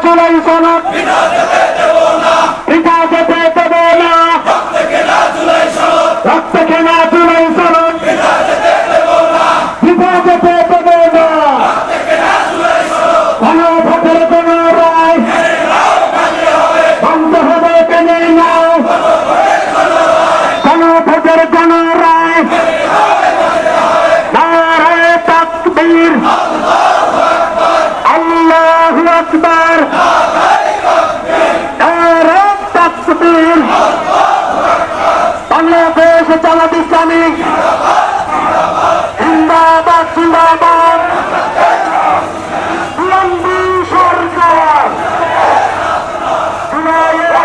জুলাই সনদ পিতা যেতে দেব না, রক্ত কেনা জুলাই সনদ পিতা যেতে দেব না, গণভোটের কোন রায় বন্ধ হবে কেনে নাও, গণভোটের কোন রায় নারায়ে তাকবীর আল্লাহু আকবার নারায়ে তাকবীর বাংলাদেশ জামাত ইসলামী জিন্দাবাদ জিন্দাবাদ লম্বি সরকার জুলাইয়ের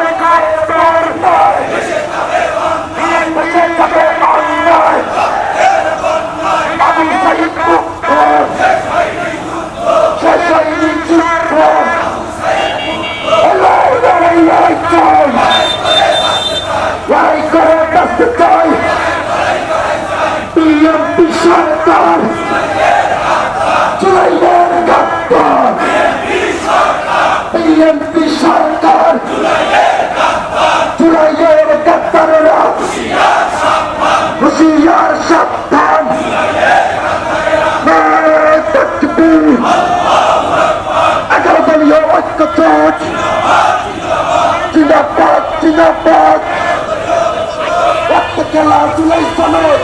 11 দলীয় ঐক্য জোট জিন্দাবাদ জিন্দাবাদ রক্ত খেলা জুলাই সনদ